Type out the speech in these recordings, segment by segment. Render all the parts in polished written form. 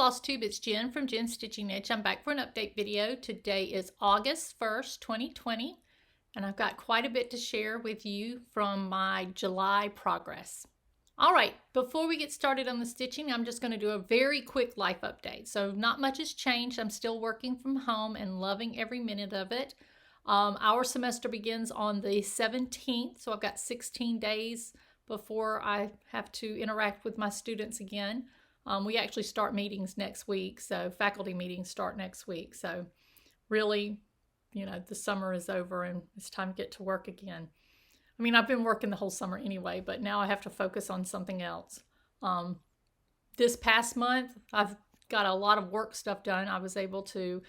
Floss Tube, it's Jen from Jen's Stitching Niche. I'm back for an update video. Today is August 1st, 2020, and I've got quite a bit to share with you from my July progress. All right, before we get started on the stitching, I'm just going to do a very quick life update. So not much has changed. I'm still working from home and loving every minute of it. Our semester begins on the 17th, so I've got 16 days before I have to interact with my students again. We actually start meetings next week, so faculty meetings start next week. So really, you know, the summer is over and it's time to get to work again. I mean, I've been working the whole summer anyway, but now I have to focus on something else. This past month, I've got a lot of work stuff done. I was able to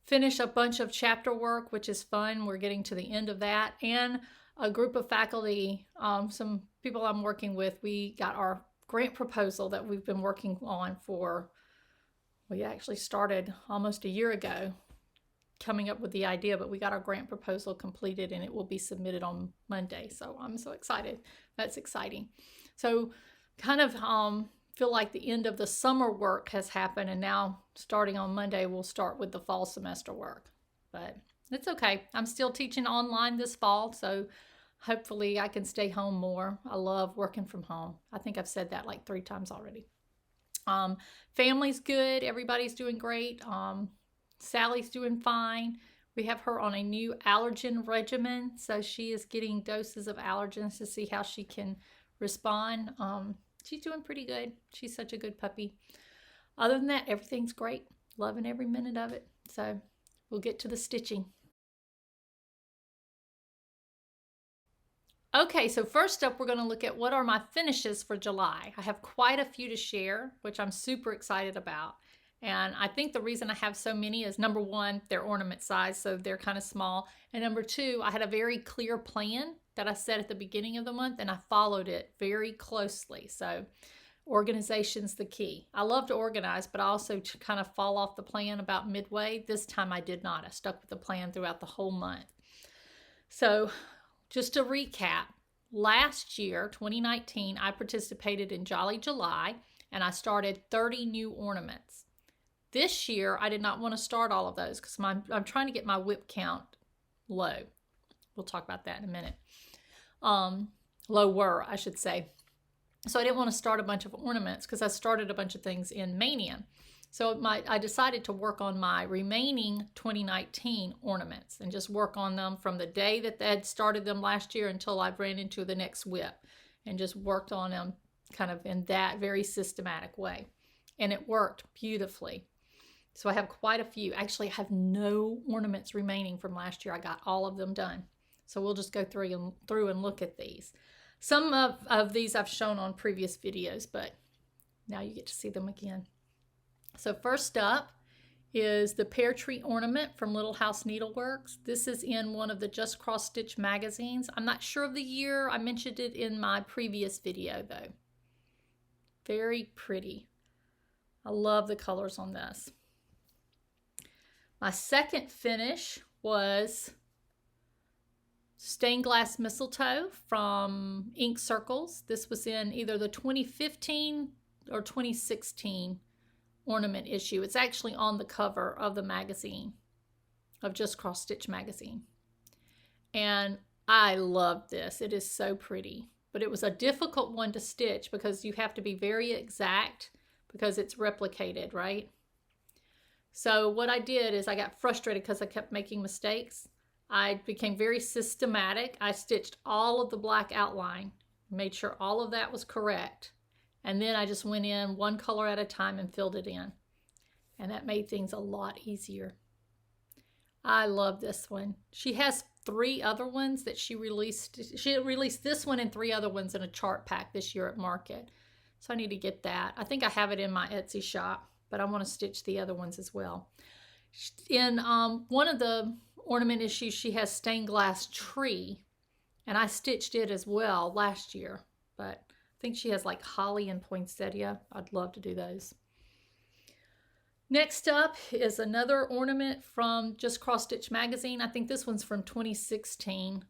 finish a bunch of chapter work, which is fun. We're getting to the end of that. And a group of faculty, some people I'm working with, we got our grant proposal that we've been working on for, we actually started almost a year ago coming up with the idea, but we got our grant proposal completed and it will be submitted on Monday. So I'm so excited. That's exciting. So kind of feel like the end of the summer work has happened, and now starting on Monday, we'll start with the fall semester work. But it's okay. I'm still teaching online this fall, so hopefully I can stay home more. I love working from home. I think I've said that like 3 times already. Family's good. Everybody's doing great. Sally's doing fine. We have her on a new allergen regimen, so she is getting doses of allergens to see how she can respond. She's doing pretty good. She's such a good puppy. Other than that, everything's great. Loving every minute of it. So we'll get to the stitching. Okay, so first up, we're going to look at what are my finishes for July. I have quite a few to share, which I'm super excited about. And I think the reason I have so many is, number one, they're ornament size, so they're kind of small. And number two, I had a very clear plan that I set at the beginning of the month, and I followed it very closely. So organization's the key. I love to organize, but I also kind of fall off the plan about midway. This time I did not. I stuck with the plan throughout the whole month. So just to recap, last year, 2019, I participated in Jolly July, and I started 30 new ornaments. This year, I did not want to start all of those because I'm trying to get my whip count low. We'll talk about that in a minute. Lower, I should say. So I didn't want to start a bunch of ornaments because I started a bunch of things in Mania. So I decided to work on my remaining 2019 ornaments and just work on them from the day that they had started them last year until I ran into the next whip, and just worked on them kind of in that very systematic way. And it worked beautifully. So I have quite a few. Actually, I have no ornaments remaining from last year. I got all of them done. So we'll just go through and look at these. Some of these I've shown on previous videos, but now you get to see them again. So first up is the Pear Tree Ornament from Little House Needleworks. This is in one of the Just Cross Stitch magazines. I'm not sure of the year. I mentioned it in my previous video though. Very pretty. I love the colors on this. My second finish was Stained Glass Mistletoe from Ink Circles. This was in either the 2015 or 2016 ornament issue. It's actually on the cover of the magazine, of Just Cross Stitch magazine. And I love this. It is so pretty. But it was a difficult one to stitch because you have to be very exact because it's replicated, right? So what I did is I got frustrated because I kept making mistakes. I became very systematic. I stitched all of the black outline, made sure all of that was correct. And then I just went in one color at a time and filled it in. And that made things a lot easier. I love this one. She has 3 other ones that she released. She released this one and 3 other ones in a chart pack this year at Market. So I need to get that. I think I have it in my Etsy shop, but I want to stitch the other ones as well. In one of the ornament issues, she has Stained Glass Tree, and I stitched it as well last year, but I think she has like holly and poinsettia. I'd love to do those. Next up is another ornament from Just Cross Stitch magazine. I think this one's from 2016,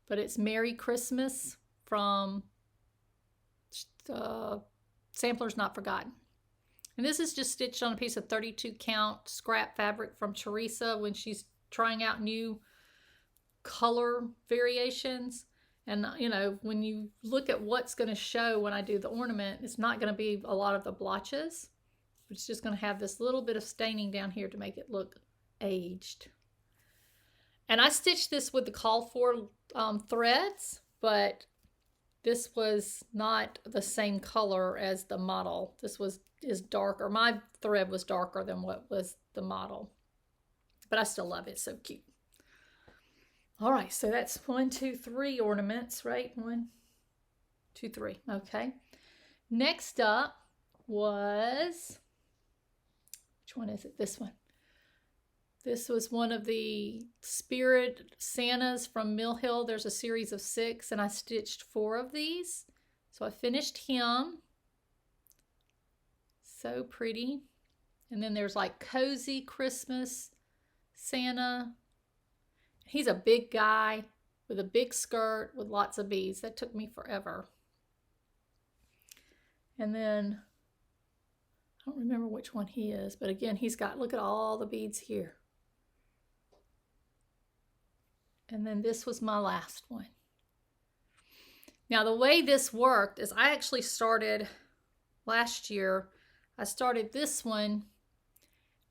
but it's Merry Christmas from Sampler's Not Forgotten. And this is just stitched on a piece of 32 count scrap fabric from Teresa when she's trying out new color variations. And you know, when you look at what's going to show when I do the ornament, it's not going to be a lot of the blotches. It's just going to have this little bit of staining down here to make it look aged. And I stitched this with the call for threads, but this was not the same color as the model. This is darker. My thread was darker than what was the model, but I still love it. It's so cute. All right, so that's 1, 2, 3 ornaments, right? 1, 2, 3. Okay. Next up was, which one is it? This one. This was one of the Spirit Santas from Mill Hill. There's a series of 6, and I stitched 4 of these. So I finished him. So pretty. And then there's like Cozy Christmas Santa. He's a big guy with a big skirt with lots of beads. That took me forever. And then, I don't remember which one he is, but again, he's got, look at all the beads here. And then this was my last one. Now the way this worked is I actually started last year, I started this one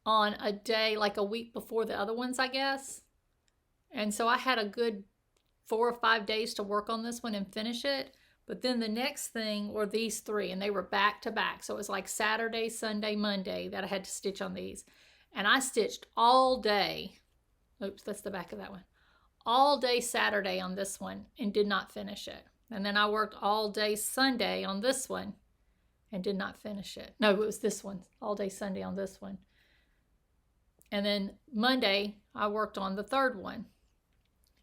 on a day, like a week before the other ones, I guess. And so I had a good 4 or 5 days to work on this one and finish it. But then the next thing were these 3, and they were back to back. So it was like Saturday, Sunday, Monday that I had to stitch on these. And I stitched all day. Oops, that's the back of that one. All day Saturday on this one and did not finish it. And then I worked all day Sunday on this one and did not finish it. No, it was this one. All day Sunday on this one. And then Monday, I worked on the 3rd one.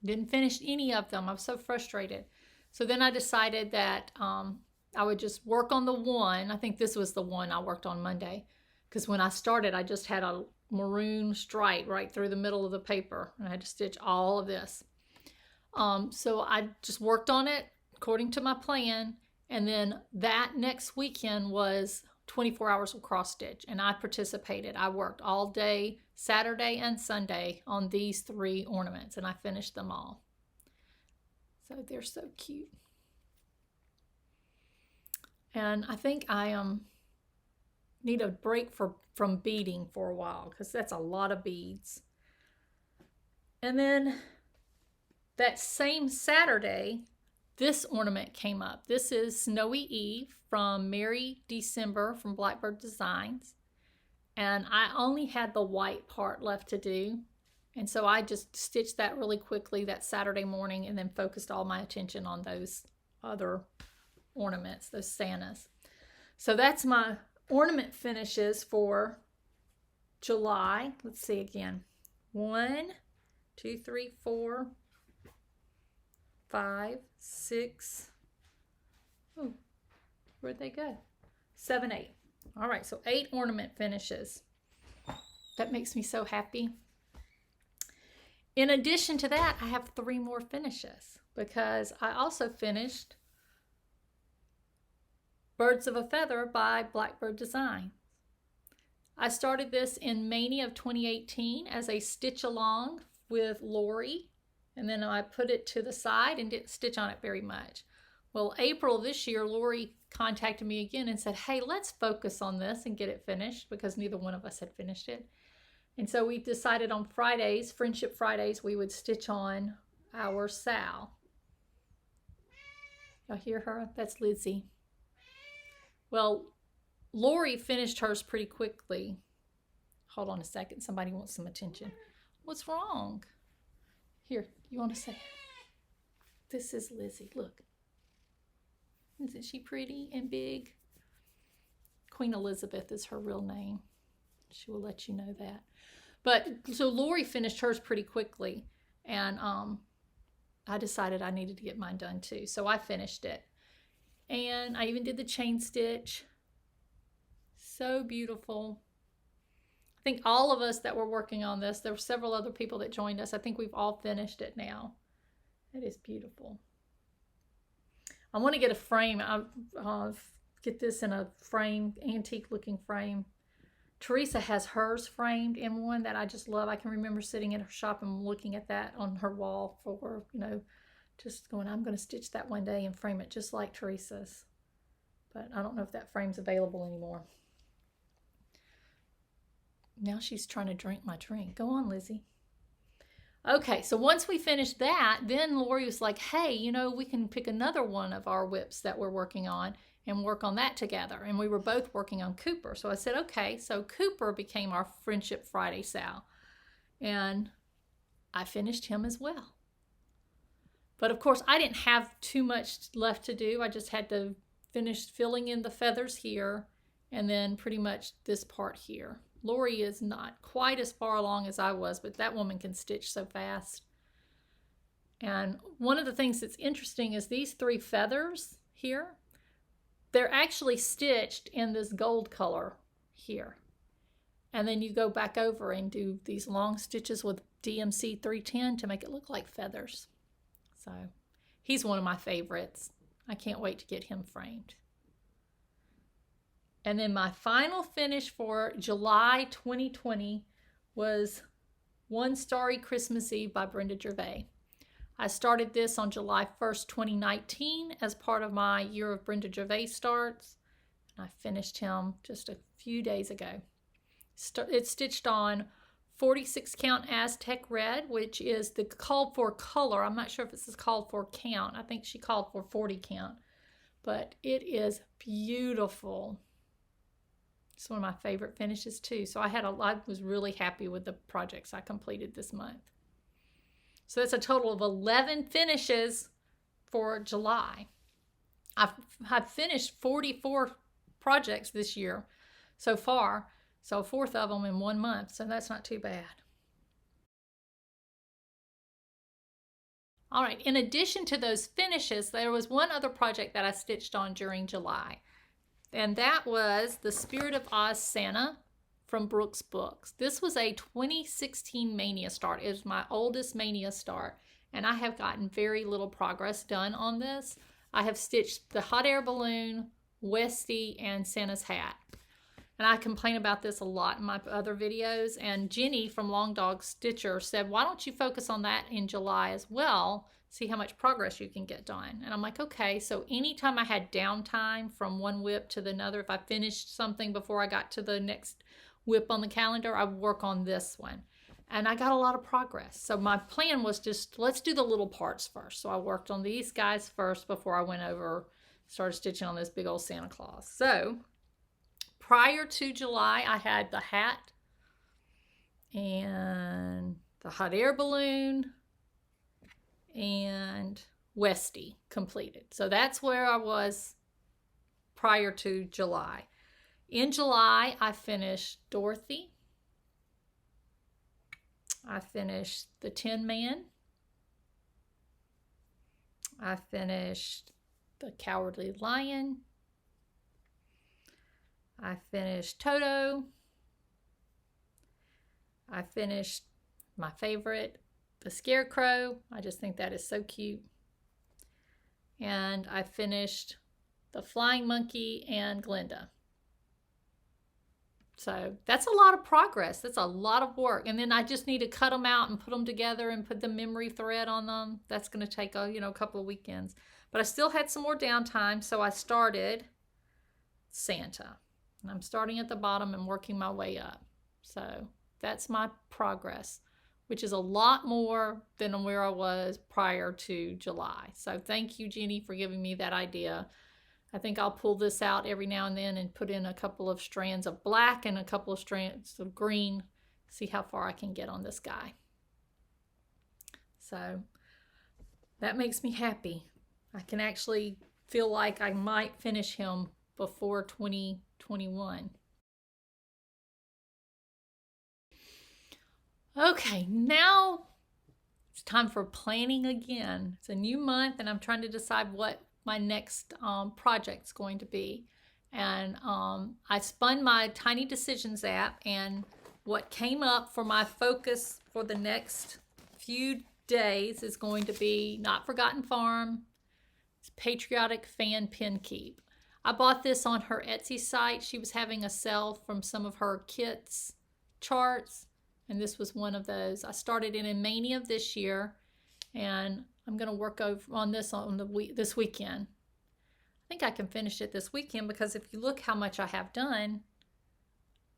Didn't finish any of them. I was so frustrated. So then I decided that I would just work on the one. I think this was the one I worked on Monday. Because when I started, I just had a maroon stripe right through the middle of the paper. And I had to stitch all of this. So I just worked on it according to my plan. And then that next weekend was 24 hours of cross stitch. And I participated. I worked all day, Saturday and Sunday, on these 3 ornaments. And I finished them all. So they're so cute. And I think I need a break from beading for a while because that's a lot of beads. And then that same Saturday, this ornament came up. This is Snowy Eve from Merry December from Blackbird Designs. And I only had the white part left to do. And so I just stitched that really quickly that Saturday morning and then focused all my attention on those other ornaments, those Santas. So that's my ornament finishes for July. Let's see again. 1, 2, 3, 4, 5, 6. Oh, where'd they go? 7, 8. All right, so 8 ornament finishes. That makes me so happy. In addition to that, I have 3 more finishes because I also finished Birds of a Feather by Blackbird Designs. I started this in May of 2018 as a stitch along with Lori, and then I put it to the side and didn't stitch on it very much. Well, April this year, Lori contacted me again and said, hey, let's focus on this and get it finished because neither one of us had finished it. And so we decided on Fridays, Friendship Fridays, we would stitch on our Sal. Y'all hear her? That's Lizzie. Well, Lori finished hers pretty quickly. Hold on a second. Somebody wants some attention. What's wrong? Here, you want to say? This is Lizzie. Look. Isn't she pretty and big? Queen Elizabeth is her real name. She will let you know that. But so Lori finished hers pretty quickly. And I decided I needed to get mine done too. So I finished it. And I even did the chain stitch. So beautiful. I think all of us that were working on this, there were several other people that joined us. I think we've all finished it now. It is beautiful. I want to get a frame. get this in a frame, antique looking frame. Teresa has hers framed in one that I just love. I can remember sitting in her shop and looking at that on her wall for, you know, just going, I'm going to stitch that one day and frame it just like Teresa's. But I don't know if that frame's available anymore. Now she's trying to drink my drink. Go on, Lizzie. Okay, so once we finished that, then Lori was like, hey, you know, we can pick another one of our whips that we're working on and work on that together. And we were both working on Cooper. So I said, okay, so Cooper became our Friendship Friday Sal. And I finished him as well. But of course, I didn't have too much left to do. I just had to finish filling in the feathers here and then pretty much this part here. Lori is not quite as far along as I was, but that woman can stitch so fast. And one of the things that's interesting is these 3 feathers here, they're actually stitched in this gold color here. And then you go back over and do these long stitches with DMC 310 to make it look like feathers. So he's one of my favorites. I can't wait to get him framed. And then my final finish for July 2020 was One Starry Christmas Eve by Brenda Gervais. I started this on July 1st, 2019 as part of my Year of Brenda Gervais starts. And I finished him just a few days ago. It's stitched on 46 count Aztec red, which is the called for color. I'm not sure if this is called for count. I think she called for 40 count. But it is beautiful. It's one of my favorite finishes too. So I was really happy with the projects I completed this month. So that's a total of 11 finishes for July. I've finished 44 projects this year so far. So 4th of them in 1 month. So that's not too bad. All right, in addition to those finishes, there was one other project that I stitched on during July. And that was the Spirit of Oz Santa from Brooks Books. This was a 2016 Mania start. It was my oldest Mania start. And I have gotten very little progress done on this. I have stitched the hot air balloon, Westie, and Santa's hat. And I complain about this a lot in my other videos. And Jenny from Long Dog Stitcher said, why don't you focus on that in July as well? See how much progress you can get done. And I'm like, okay. So anytime I had downtime from one whip to the other, if I finished something before I got to the next whip on the calendar, I would work on this one. And I got a lot of progress. So my plan was just, let's do the little parts first. So I worked on these guys first before I went over, started stitching on this big old Santa Claus. So prior to July, I had the hat and the hot air balloon and Westie completed. So that's where I was prior to July. In July, I finished Dorothy. I finished the Tin Man. I finished the Cowardly Lion. I finished Toto. I finished my favorite, the Scarecrow. I just think that is so cute. And I finished the Flying Monkey and Glinda. So that's a lot of progress. That's a lot of work. And then I just need to cut them out and put them together and put the memory thread on them. That's going to take a couple of weekends. But I still had some more downtime, so I started Santa. And I'm starting at the bottom and working my way up. So that's my progress, which is a lot more than where I was prior to July. So thank you, Jenny, for giving me that idea. I think I'll pull this out every now and then and put in a couple of strands of black and a couple of strands of green, see how far I can get on this guy. So that makes me happy. I can actually feel like I might finish him before 2021. Okay, now it's time for planning again. It's a new month and I'm trying to decide what my next project's going to be. And I spun my Tiny Decisions app, and what came up for my focus for the next few days is going to be Not Forgotten Farm, Patriotic Fan Pin Keep. I bought this on her Etsy site. She was having a sale from some of her kits charts, and this was one of those. I started it in Mania of this year, and I'm going to work on this this weekend. I think I can finish it this weekend because if you look how much I have done,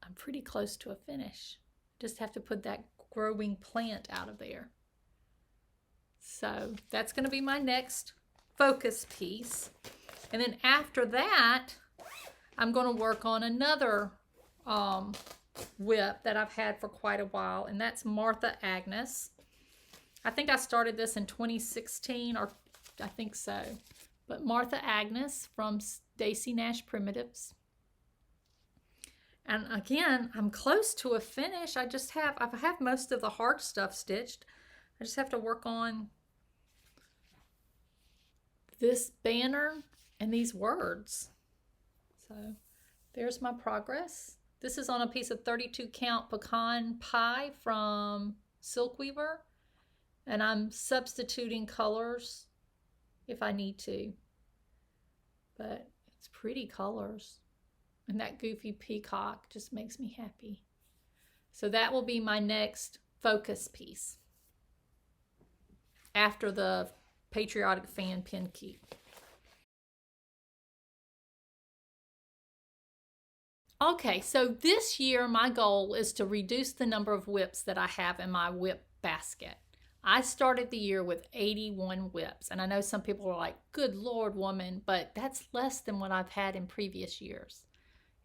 I'm pretty close to a finish. Just have to put that growing plant out of there. So that's going to be my next focus piece. And then after that, I'm going to work on another whip that I've had for quite a while, and that's Martha Agnes. I think I started this in 2016, or I think so. But Martha Agnes from Stacy Nash Primitives. And again, I'm close to a finish. I have most of the hard stuff stitched. I just have to work on this banner and these words. So there's my progress. This is on a piece of 32 count pecan pie from Silkweaver, and I'm substituting colors if I need to, but it's pretty colors, and that goofy peacock just makes me happy. So that will be my next focus piece after the Patriotic Fan pin keep. Okay, so this year my goal is to reduce the number of whips that I have in my whip basket. I started the year with 81 whips, and I know some people are like, good Lord, woman, but that's less than what I've had in previous years.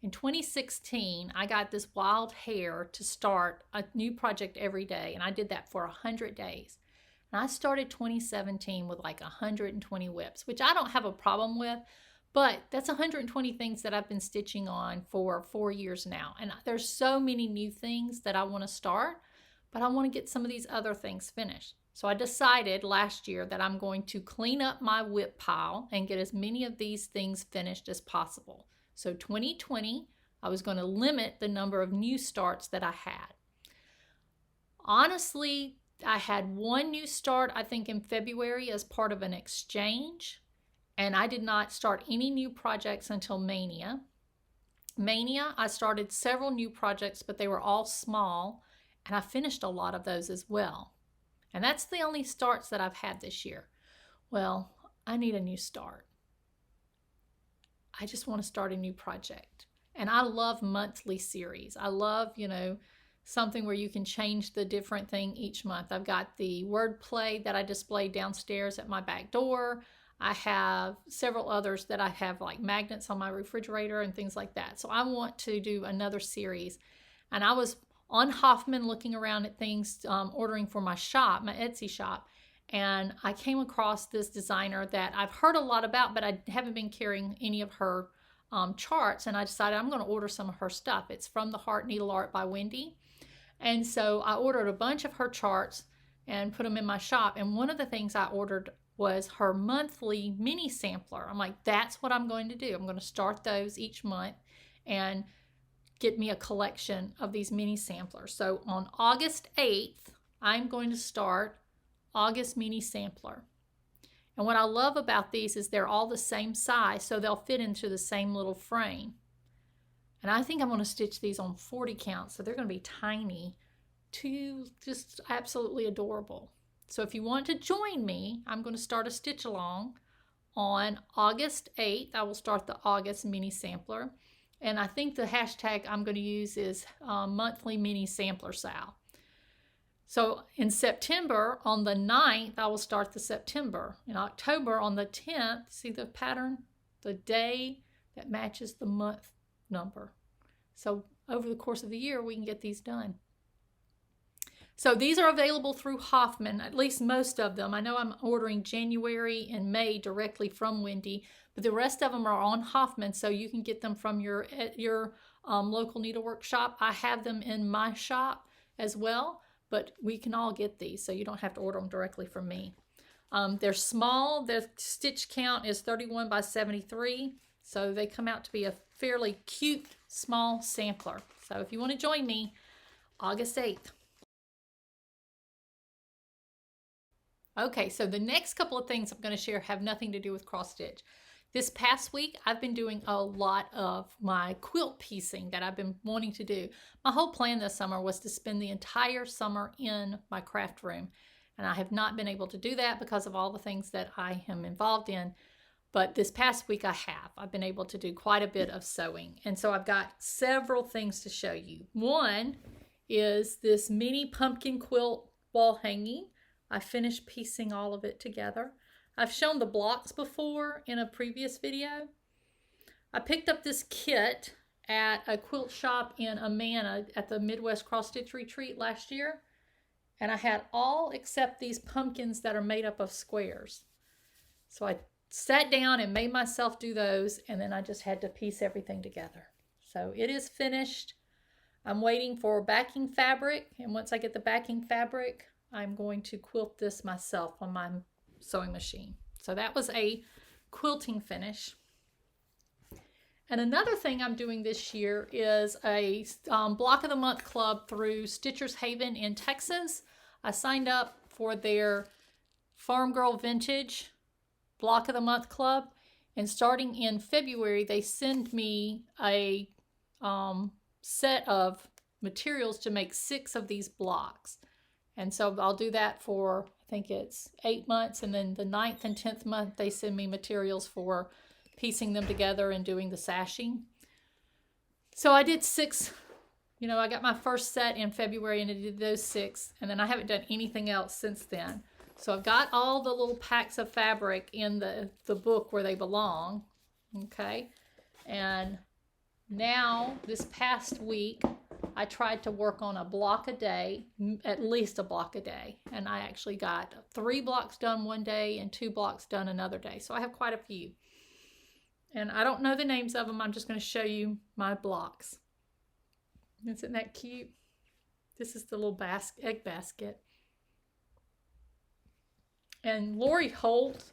In 2016, I got this wild hair to start a new project every day, and I did that for 100 days. And I started 2017 with like 120 whips, which I don't have a problem with. But that's 120 things that I've been stitching on for 4 years now. And there's so many new things that I want to start, but I want to get some of these other things finished. So I decided last year that I'm going to clean up my whip pile and get as many of these things finished as possible. So 2020, I was going to limit the number of new starts that I had. Honestly, I had one new start, I think in February as part of an exchange. And I did not start any new projects until Mania. Mania, I started several new projects, but they were all small, and I finished a lot of those as well. And that's the only starts that I've had this year. Well, I need a new start. I just want to start a new project. And I love monthly series. I love, something where you can change the different thing each month. I've got the wordplay that I displayed downstairs at my back door. I have several others that I have like magnets on my refrigerator and things like that. So I want to do another series. And I was on Hoffman looking around at things, ordering for my shop, my Etsy shop. And I came across this designer that I've heard a lot about, but I haven't been carrying any of her charts. And I decided I'm going to order some of her stuff. It's From the Heart Needle Art by Wendy. And so I ordered a bunch of her charts and put them in my shop. And one of the things I ordered was her monthly mini sampler. I'm like, that's what I'm going to do. I'm going to start those each month and get me a collection of these mini samplers. So on August 8th, I'm going to start August mini sampler. And what I love about these is they're all the same size, so they'll fit into the same little frame. And I think I'm going to stitch these on 40 count, so they're going to be tiny, just absolutely adorable. So if you want to join me, I'm going to start a stitch along on August 8th. I will start the August mini sampler. And I think the hashtag I'm going to use is monthly mini sampler Sal. So in September, on the 9th, I will start the September. In October, on the 10th, see the pattern? The day that matches the month number. So over the course of the year, we can get these done. So these are available through Hoffman, at least most of them. I know I'm ordering January and May directly from Wendy, but the rest of them are on Hoffman, so you can get them from your local needlework shop. I have them in my shop as well, but we can all get these, so you don't have to order them directly from me. They're small. The stitch count is 31 by 73, so they come out to be a fairly cute, small sampler. So if you want to join me, August 8th. Okay, so the next couple of things I'm going to share have nothing to do with cross stitch. This past week, I've been doing a lot of my quilt piecing that I've been wanting to do. My whole plan this summer was to spend the entire summer in my craft room. And I have not been able to do that because of all the things that I am involved in. But this past week I have. I've been able to do quite a bit of sewing. And so I've got several things to show you. One is this mini pumpkin quilt wall hanging. I finished piecing all of it together. I've shown the blocks before in a previous video. I picked up this kit at a quilt shop in Amana at the Midwest Cross Stitch Retreat last year. And I had all except these pumpkins that are made up of squares. So I sat down and made myself do those, and then I just had to piece everything together. So it is finished. I'm waiting for backing fabric, and once I get the backing fabric, I'm going to quilt this myself on my sewing machine. So that was a quilting finish. And another thing I'm doing this year is a Block of the Month Club through Stitcher's Haven in Texas. I signed up for their Farm Girl Vintage Block of the Month Club, and starting in February they send me a set of materials to make 6 of these blocks. And so I'll do that for, I think it's 8 months, and then the 9th and 10th month they send me materials for piecing them together and doing the sashing. So I did 6, I got my first set in February and I did those 6, and then I haven't done anything else since then. So I've got all the little packs of fabric in the book where they belong, okay? And now, this past week, I tried to work on a block a day, at least a block a day. And I actually got 3 blocks done one day and 2 blocks done another day. So I have quite a few. And I don't know the names of them. I'm just going to show you my blocks. Isn't that cute? This is the little egg basket. And Lori Holt,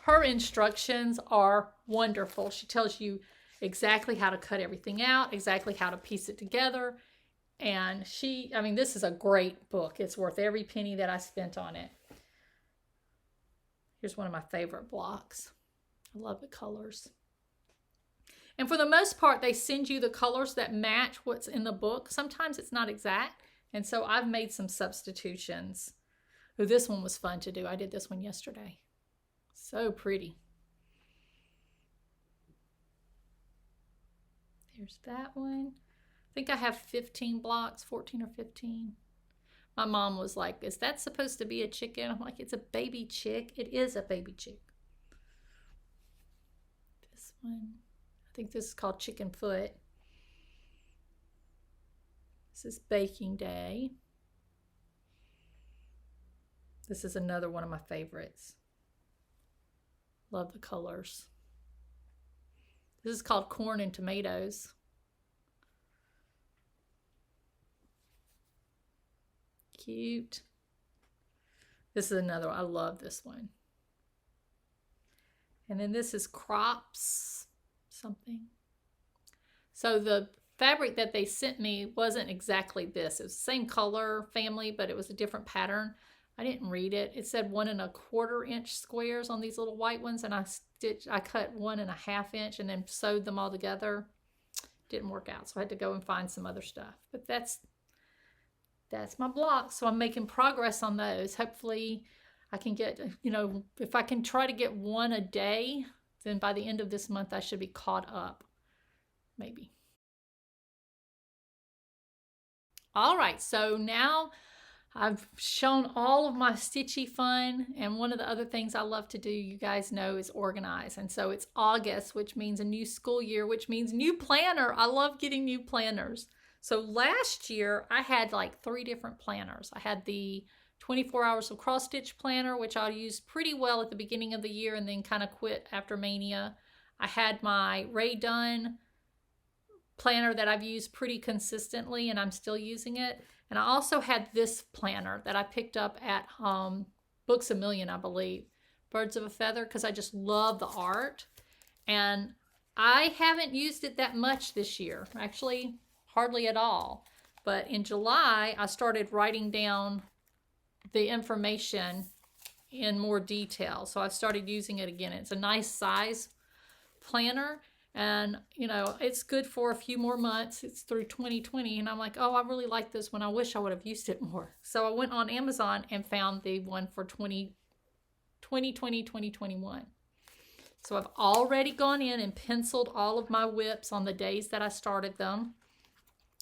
her instructions are wonderful. She tells you exactly how to cut everything out, exactly how to piece it together. And this is a great book. It's worth every penny that I spent on it. Here's one of my favorite blocks. I love the colors. And for the most part, they send you the colors that match what's in the book. Sometimes it's not exact. And so I've made some substitutions. Oh, this one was fun to do. I did this one yesterday. So pretty. There's that one. I think I have 15 blocks, 14 or 15. My mom was like, is that supposed to be a chicken? I'm like, it's a baby chick. It is a baby chick. This one, I think this is called Chicken Foot. This is Baking Day. This is another one of my favorites. Love the colors. This is called Corn and Tomatoes. Cute. This is another one. I love this one. And then this is Crops something. So the fabric that they sent me wasn't exactly this. It was the same color family, but it was a different pattern. I didn't read it. It said 1 1/4 inch squares on these little white ones, and I cut 1 1/2 inch and then sewed them all together. Didn't work out, so I had to go and find some other stuff. But that's my block, so I'm making progress on those. Hopefully I can get, if I can try to get 1 a day, then by the end of this month I should be caught up, maybe. All right, so now I've shown all of my stitchy fun, and one of the other things I love to do, you guys know, is organize. And so it's August, which means a new school year, which means new planner. I love getting new planners. So last year I had like 3 different planners. I had the 24 Hours of Cross Stitch planner, which I used pretty well at the beginning of the year and then kind of quit after Mania. I had my Ray Dunn planner that I've used pretty consistently, and I'm still using it. And I also had this planner that I picked up at Books A Million, I believe, Birds of a Feather, because I just love the art. And I haven't used it that much this year, actually hardly at all. But in July, I started writing down the information in more detail. So I started using it again. It's a nice size planner, and you know, it's good for a few more months. It's through 2020, and I'm like, oh, I really like this one. I wish I would have used it more. So I went on Amazon and found the one for 2021. So I've already gone in and penciled all of my whips on the days that I started them,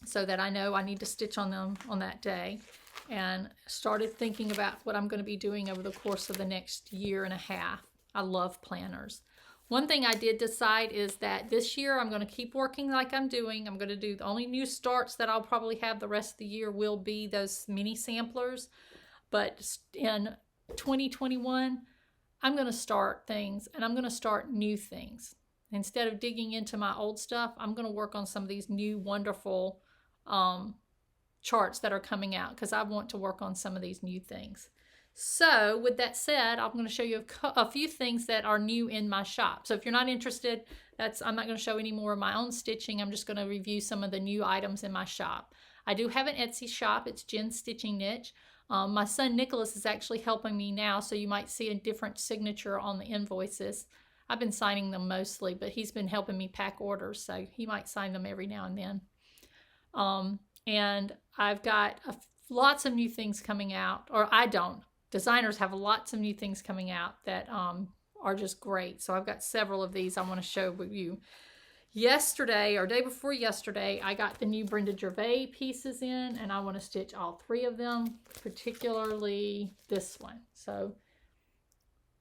so that I know I need to stitch on them on that day, and started thinking about what I'm going to be doing over the course of the next year and a half. I love planners. One thing I did decide is that this year I'm going to keep working like I'm doing. I'm going to do the only new starts that I'll probably have the rest of the year will be those mini samplers. But in 2021, I'm going to start things, and I'm going to start new things. Instead of digging into my old stuff, I'm going to work on some of these new wonderful charts that are coming out, because I want to work on some of these new things. So with that said, I'm going to show you a few things that are new in my shop. So if you're not interested, I'm not going to show any more of my own stitching. I'm just going to review some of the new items in my shop. I do have an Etsy shop. It's Jen's Stitching Niche. My son Nicholas is actually helping me now, so you might see a different signature on the invoices. I've been signing them mostly, but he's been helping me pack orders, so he might sign them every now and then. And I've got lots of new things coming out, or I don't. Designers have lots of new things coming out that are just great. So I've got several of these I want to show with you. Yesterday, or day before yesterday, I got the new Brenda Gervais pieces in, and I want to stitch all 3 of them, particularly this one. So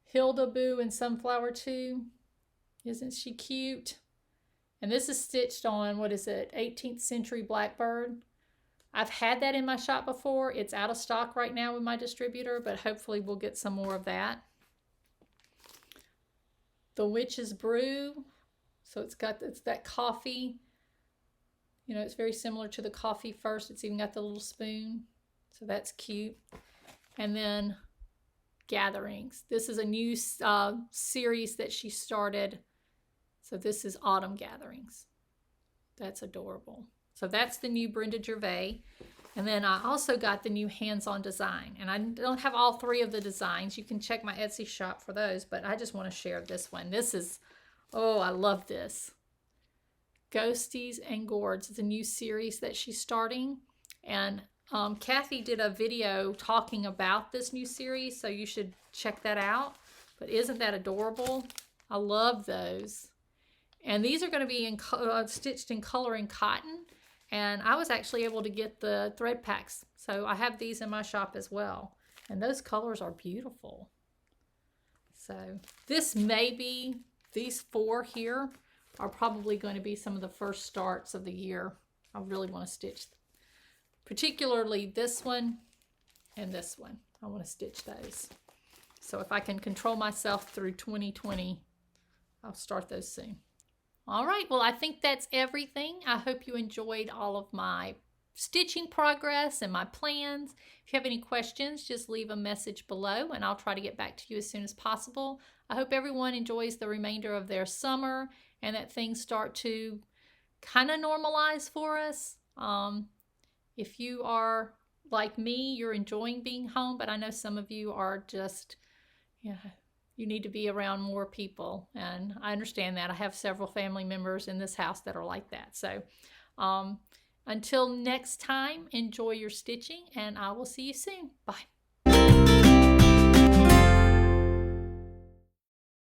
Hilda Boo and Sunflower 2. Isn't she cute? And this is stitched on, what is it, 18th century Blackbird. I've had that in my shop before. It's out of stock right now with my distributor, but hopefully we'll get some more of that. The Witch's Brew. So it's that coffee. You know, it's very similar to the coffee first. It's even got the little spoon. So that's cute. And then Gatherings. This is a new series that she started. So this is Autumn Gatherings. That's adorable. So that's the new Brenda Gervais. And then I also got the new Hands-On Design. And I don't have all 3 of the designs. You can check my Etsy shop for those, but I just want to share this one. This is, oh, I love this. Ghosties and Gourds. It's a new series that she's starting. And Kathy did a video talking about this new series, so you should check that out. But isn't that adorable? I love those. And these are going to be stitched in color and cotton. And I was actually able to get the thread packs. So I have these in my shop as well. And those colors are beautiful. So this may be, these 4 here are probably going to be some of the first starts of the year. I really want to stitch, particularly this one and this one. I want to stitch those. So if I can control myself through 2020, I'll start those soon. All right, well, I think that's everything. I hope you enjoyed all of my stitching progress and my plans. If you have any questions, just leave a message below and I'll try to get back to you as soon as possible. I hope everyone enjoys the remainder of their summer and that things start to kind of normalize for us. If you are like me, you're enjoying being home, but I know some of you are just, you need to be around more people, and I understand that. I have several family members in this house that are like that. So until next time, enjoy your stitching, and I will see you soon. Bye.